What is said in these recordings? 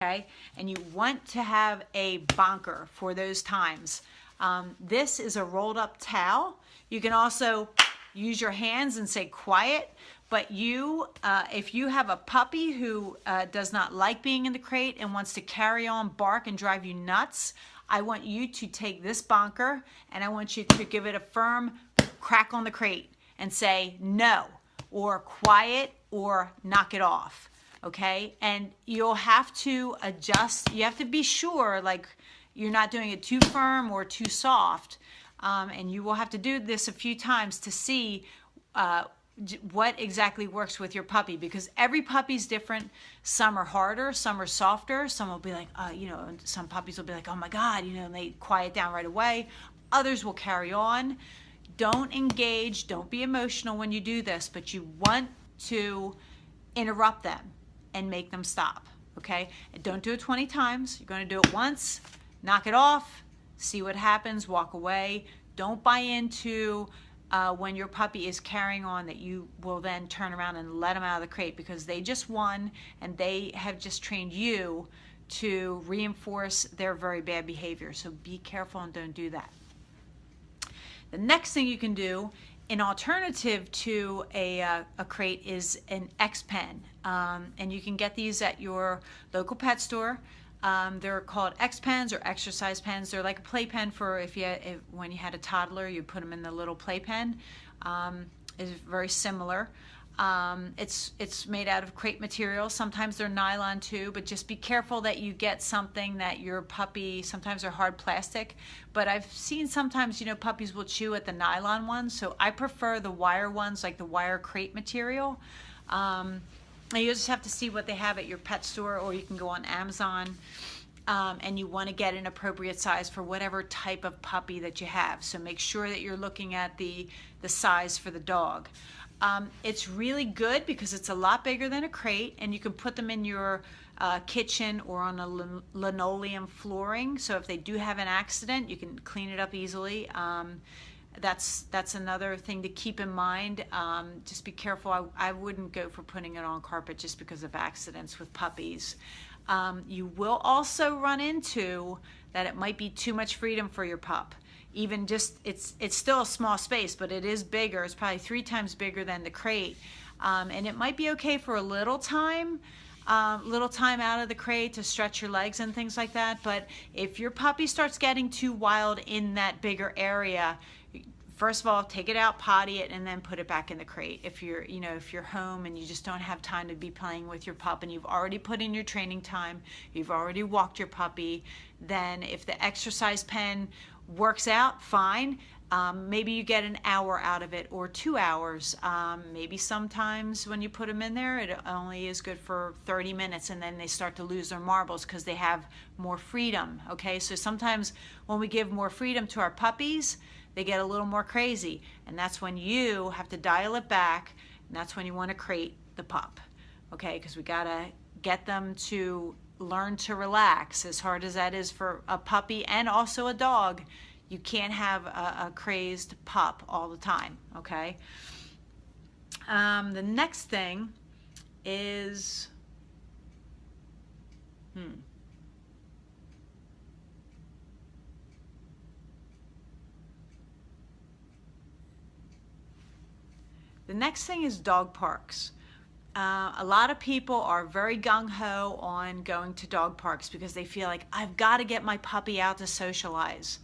okay? And you want to have a bonker for those times. This is a rolled up towel. You can also use your hands and say quiet, but if you have a puppy who does not like being in the crate and wants to carry on, bark, and drive you nuts, I want you to take this bonker and I want you to give it a firm crack on the crate and say no, or quiet, or knock it off. Okay, and you'll have to adjust. You have to be sure, like, you're not doing it too firm or too soft. And you will have to do this a few times to see what exactly works with your puppy, because every puppy's different. Some are harder, some are softer. Some will be like, some puppies will be like, oh my God, and they quiet down right away. Others will carry on. Don't engage, don't be emotional when you do this, but you want to interrupt them and make them stop, okay? And don't do it 20 times. You're going to do it once, knock it off, see what happens, walk away. Don't buy into when your puppy is carrying on that you will then turn around and let them out of the crate, because they just won and they have just trained you to reinforce their very bad behavior. So be careful and don't do that. The next thing you can do, an alternative to a crate, is an X-Pen. And you can get these at your local pet store. They're called X-Pens or exercise pens. They're like a playpen for when you had a toddler, you put them in the little playpen. It's very similar. It's made out of crate material. Sometimes they're nylon too, but just be careful that you get something that your puppy, sometimes they're hard plastic, but I've seen sometimes, puppies will chew at the nylon ones, so I prefer the wire ones, like the wire crate material. And you just have to see what they have at your pet store, or you can go on Amazon. And you want to get an appropriate size for whatever type of puppy that you have. So make sure that you're looking at the size for the dog. It's really good because it's a lot bigger than a crate, and you can put them in your kitchen or on a linoleum flooring. So if they do have an accident, you can clean it up easily. That's another thing to keep in mind. Just be careful. I wouldn't go for putting it on carpet just because of accidents with puppies. You will also run into that it might be too much freedom for your pup. Even just, it's still a small space, but it is bigger. It's probably 3 times bigger than the crate. And it might be okay for a little time out of the crate to stretch your legs and things like that. But if your puppy starts getting too wild in that bigger area, first of all, take it out, potty it, and then put it back in the crate. If you're home and you just don't have time to be playing with your pup, and you've already put in your training time, you've already walked your puppy, then if the exercise pen works out, fine. Maybe you get an hour out of it, or 2 hours. Maybe sometimes when you put them in there, it only is good for 30 minutes, and then they start to lose their marbles because they have more freedom. Okay, so sometimes when we give more freedom to our puppies, they get a little more crazy, and that's when you have to dial it back, and that's when you want to crate the pup. Okay, because we gotta get them to learn to relax, as hard as that is for a puppy and also a dog. You can't have a crazed pup all the time, okay? The next thing is, the next thing is dog parks. A lot of people are very gung-ho on going to dog parks because they feel like, I've got to get my puppy out to socialize.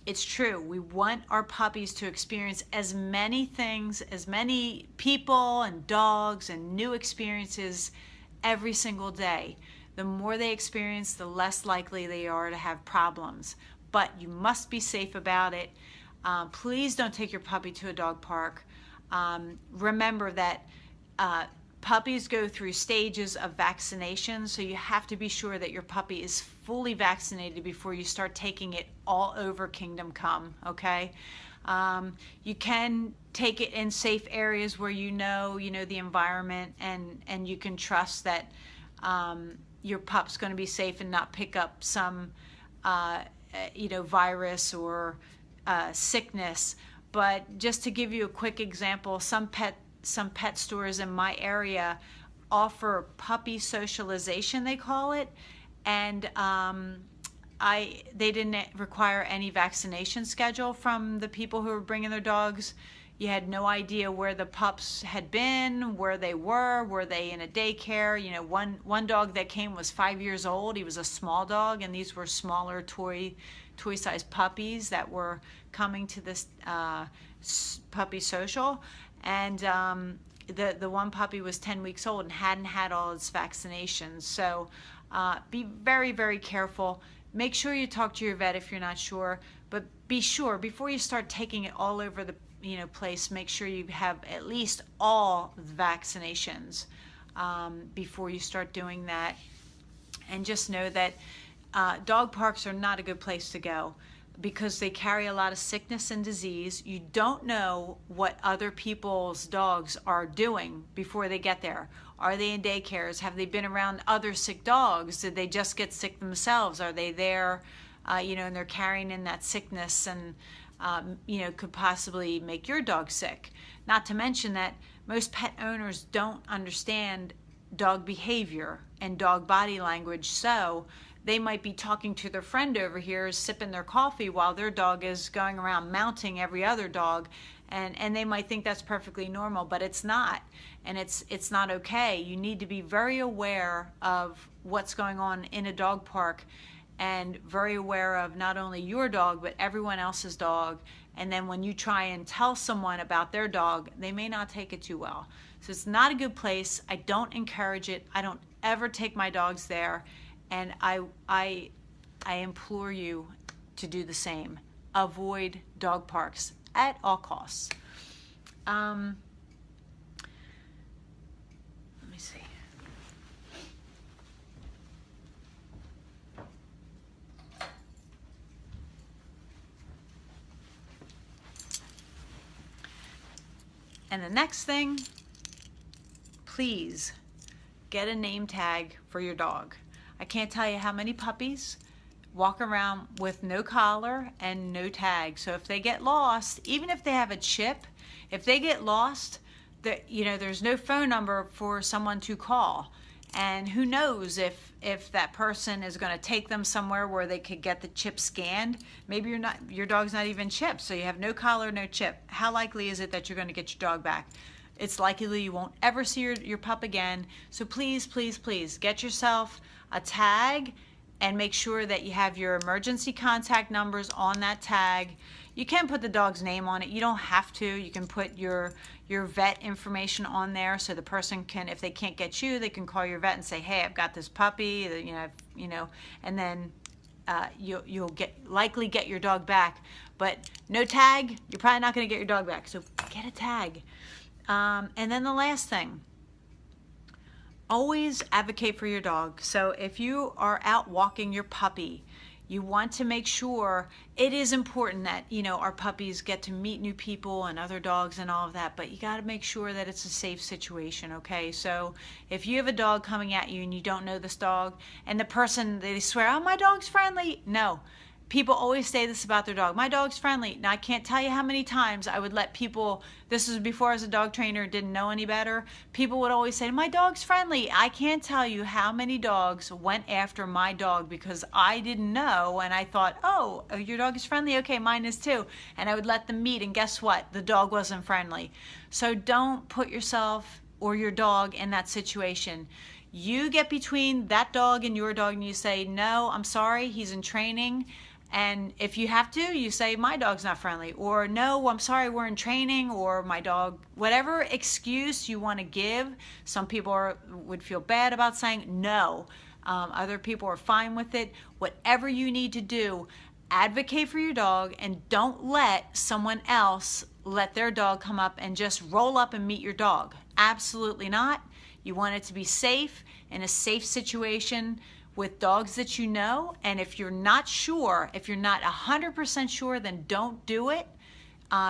It's true. We want our puppies to experience as many things, as many people and dogs and new experiences every single day. The more they experience, the less likely they are to have problems. But you must be safe about it. Please don't take your puppy to a dog park. Remember that puppies go through stages of vaccination, so you have to be sure that your puppy is fully vaccinated before you start taking it all over Kingdom Come, okay? You can take it in safe areas where you know the environment, and you can trust that your pup's going to be safe and not pick up some virus or sickness. But just to give you a quick example, some pet stores in my area offer puppy socialization, they call it, and they didn't require any vaccination schedule from the people who were bringing their dogs. You had no idea where the pups had been, where they were they in a daycare. You know, one dog that came was 5 years old. He was a small dog, and these were smaller toy-sized puppies that were coming to this puppy social. And the one puppy was 10 weeks old and hadn't had all its vaccinations. So be very, very careful. Make sure you talk to your vet if you're not sure, but be sure before you start taking it all over the place, make sure you have at least all the vaccinations before you start doing that. And just know that dog parks are not a good place to go because they carry a lot of sickness and disease. You don't know what other people's dogs are doing before they get there. Are they in daycares? Have they been around other sick dogs? Did they just get sick themselves? Are they there, and they're carrying in that sickness and could possibly make your dog sick. Not to mention that most pet owners don't understand dog behavior and dog body language, so they might be talking to their friend over here, sipping their coffee while their dog is going around mounting every other dog, and they might think that's perfectly normal, but it's not, and it's not okay. You need to be very aware of what's going on in a dog park, and very aware of not only your dog but everyone else's dog. And then when you try and tell someone about their dog, they may not take it too well. So it's not a good place. I don't encourage it. I don't ever take my dogs there, and I implore you to do the same. Avoid dog parks at all costs. Let me see. And the next thing, please get a name tag for your dog. I can't tell you how many puppies walk around with no collar and no tag. So if they get lost, even if they have a chip, if they get lost, there's no phone number for someone to call. And who knows if that person is going to take them somewhere where they could get the chip scanned. Maybe your dog's not even chipped, so you have no collar, no chip. How likely is it that you're going to get your dog back? It's likely you won't ever see your pup again. So please, please, please get yourself a tag and make sure that you have your emergency contact numbers on that tag. You can put the dog's name on it. You don't have to. You can put your vet information on there, so the person can, if they can't get you, they can call your vet and say, hey, I've got this puppy, and then you'll likely get your dog back. But no tag, you're probably not going to get your dog back. So get a tag. And then the last thing, always advocate for your dog. So if you are out walking your puppy, you want to make sure, it is important that our puppies get to meet new people and other dogs and all of that, but you got to make sure that it's a safe situation. Okay, so if you have a dog coming at you and you don't know this dog, and the person, they swear, oh, my dog's friendly. No, people always say this about their dog, my dog's friendly. Now I can't tell you how many times I would let people, this was before as a dog trainer, didn't know any better, people would always say, my dog's friendly. I can't tell you how many dogs went after my dog because I didn't know, and I thought, oh, your dog is friendly, okay, mine is too, and I would let them meet, and guess what, the dog wasn't friendly. So don't put yourself or your dog in that situation. You get between that dog and your dog and you say, no, I'm sorry, he's in training. And if you have to, you say, my dog's not friendly, or no, I'm sorry, we're in training, or my dog, whatever excuse you want to give. Some people would feel bad about saying no. Other people are fine with it. Whatever you need to do, advocate for your dog, and don't let someone else let their dog come up and just roll up and meet your dog. Absolutely not. You want it to be safe, in a safe situation, with dogs that you know. And if you're not sure, if you're not 100% sure, then don't do it.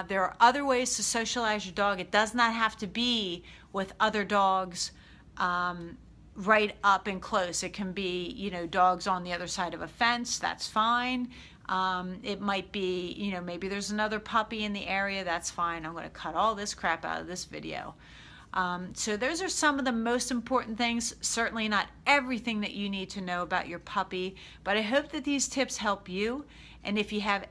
There are other ways to socialize your dog. It does not have to be with other dogs right up and close. It can be, dogs on the other side of a fence. That's fine. It might be, maybe there's another puppy in the area. That's fine. I'm going to cut all this crap out of this video. So those are some of the most important things. Certainly not everything that you need to know about your puppy, but I hope that these tips help you. And if you have